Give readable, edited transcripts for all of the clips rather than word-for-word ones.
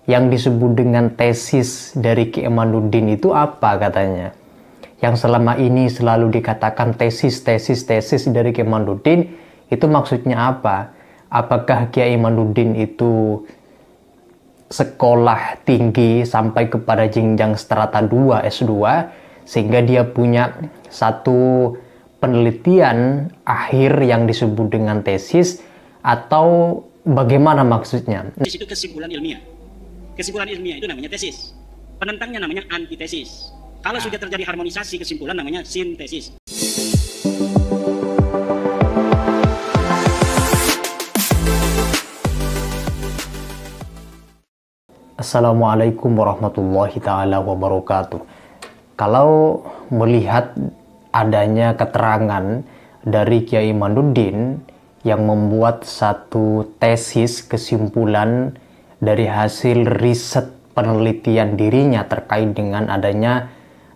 yang disebut dengan tesis dari Ki Imaduddin itu apa katanya? Yang selama ini selalu dikatakan tesis dari Ki Imaduddin itu maksudnya apa? Apakah Kiai Imaduddin itu sekolah tinggi sampai kepada jenjang strata 2 S2 sehingga dia punya satu penelitian akhir yang disebut dengan tesis, atau bagaimana maksudnya? Tesis itu kesimpulan ilmiah. Kesimpulan ilmiah itu namanya tesis. Penentangnya namanya antitesis. Kalau sudah terjadi harmonisasi kesimpulan namanya sintesis. Assalamualaikum warahmatullahi ta'ala wabarakatuh. Kalau melihat adanya keterangan dari Kiai Imaduddin yang membuat satu tesis kesimpulan dari hasil riset penelitian dirinya terkait dengan adanya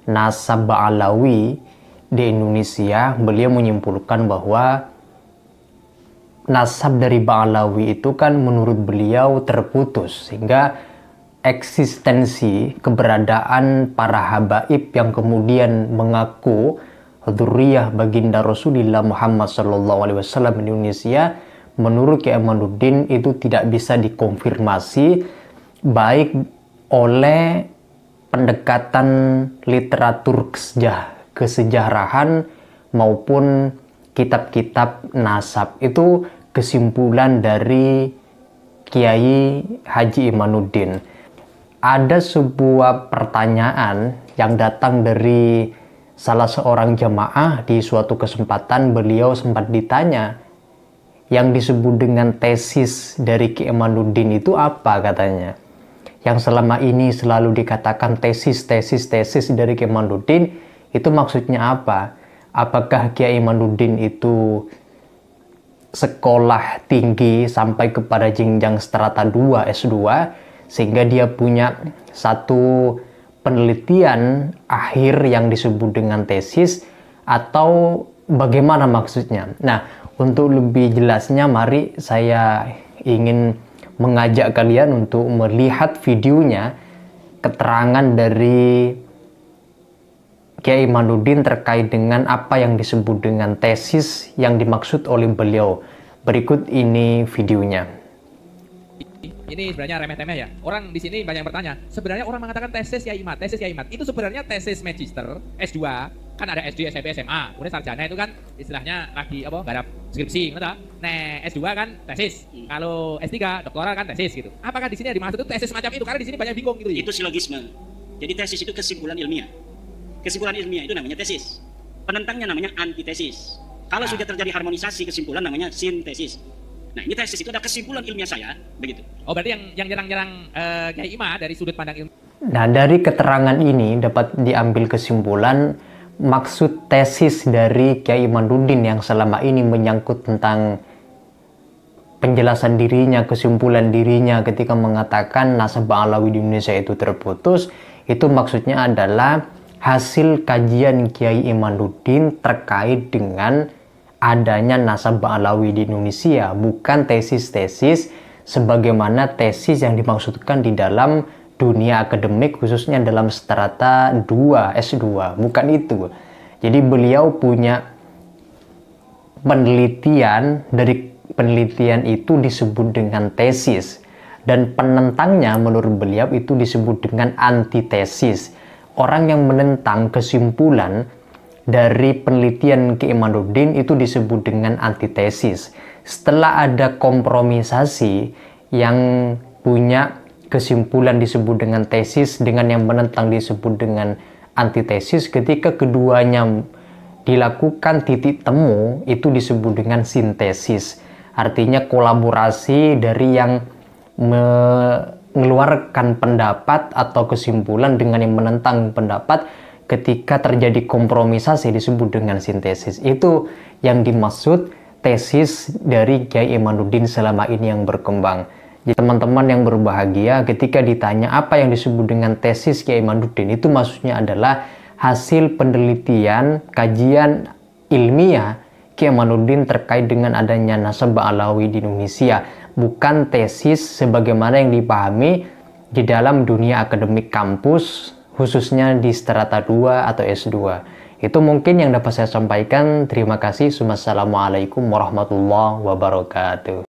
nasab Ba'alawi di Indonesia, beliau menyimpulkan bahwa nasab dari Ba'alawi itu kan menurut beliau terputus, sehingga eksistensi keberadaan para habaib yang kemudian mengaku dzurriyyah baginda Rasulullah Muhammad SAW di Indonesia, menurut Kiai Imaduddin itu tidak bisa dikonfirmasi baik oleh pendekatan literatur kesejarahan maupun kitab-kitab nasab. Itu kesimpulan dari Kiai Haji Imaduddin. Ada sebuah pertanyaan yang datang dari salah seorang jamaah. Di suatu kesempatan beliau sempat ditanya, yang disebut dengan tesis dari Ki Imaduddin itu apa katanya? Yang selama ini selalu dikatakan tesis dari Ki Imaduddin itu maksudnya apa? Apakah Kiai Imaduddin itu sekolah tinggi sampai kepada jenjang strata 2 S2 sehingga dia punya satu penelitian akhir yang disebut dengan tesis, atau bagaimana maksudnya? Nah, untuk lebih jelasnya mari saya ingin mengajak kalian untuk melihat videonya, keterangan dari Kiai Imaduddin terkait dengan apa yang disebut dengan tesis yang dimaksud oleh beliau. Berikut ini videonya. Ini sebenarnya remeh-temeh ya. Orang di sini banyak yang bertanya, sebenarnya orang mengatakan tesis Kiai Imad, itu sebenarnya tesis magister S2, kan ada SD, SMP, SMA, kemudian sarjana itu kan istilahnya lagi apa? Garap skripsi, gitu. Nah, S2 kan tesis. Kalau S3 doktoral kan tesis gitu. Apakah di sini yang dimaksud itu tesis semacam itu? Karena di sini banyak bingung gitu. Itu silogisme. Jadi tesis itu kesimpulan ilmiah. Kesimpulan ilmiah itu namanya tesis. Penentangnya namanya antitesis. Kalau sudah terjadi harmonisasi kesimpulan namanya sintesis. Nah, ini tesis itu ada kesimpulan ilmiah saya, begitu. Oh, berarti yang nyerang-nyerang Kiai Imad dari sudut pandang ilmu. Nah, dari keterangan ini dapat diambil kesimpulan maksud tesis dari Kiai Imaduddin yang selama ini menyangkut tentang penjelasan dirinya, kesimpulan dirinya ketika mengatakan nasab Ba'alawi di Indonesia itu terputus, itu maksudnya adalah hasil kajian Kiai Imaduddin terkait dengan adanya nasab Ba'alawi di Indonesia, bukan tesis-tesis sebagaimana tesis yang dimaksudkan di dalam dunia akademik, khususnya dalam strata 2 S2, bukan itu. Jadi beliau punya penelitian, dari penelitian itu disebut dengan tesis, dan penentangnya menurut beliau itu disebut dengan antitesis. Orang yang menentang kesimpulan dari penelitian Ki Imaduddin itu disebut dengan antitesis. Setelah ada kompromisasi, yang punya kesimpulan disebut dengan tesis dengan yang menentang disebut dengan antitesis, ketika keduanya dilakukan titik temu itu disebut dengan sintesis. Artinya kolaborasi dari yang mengeluarkan pendapat atau kesimpulan dengan yang menentang pendapat. Ketika terjadi kompromisasi disebut dengan sintesis. Itu yang dimaksud tesis dari Kiai Imaduddin selama ini yang berkembang. Jadi teman-teman yang berbahagia, ketika ditanya apa yang disebut dengan tesis Kiai Imaduddin, itu maksudnya adalah hasil penelitian, kajian ilmiah Kiai Imaduddin terkait dengan adanya nasab Ba'alawi di Indonesia, bukan tesis sebagaimana yang dipahami di dalam dunia akademik kampus, khususnya di strata 2 atau S2. Itu mungkin yang dapat saya sampaikan. Terima kasih. Wassalamualaikum warahmatullahi wabarakatuh.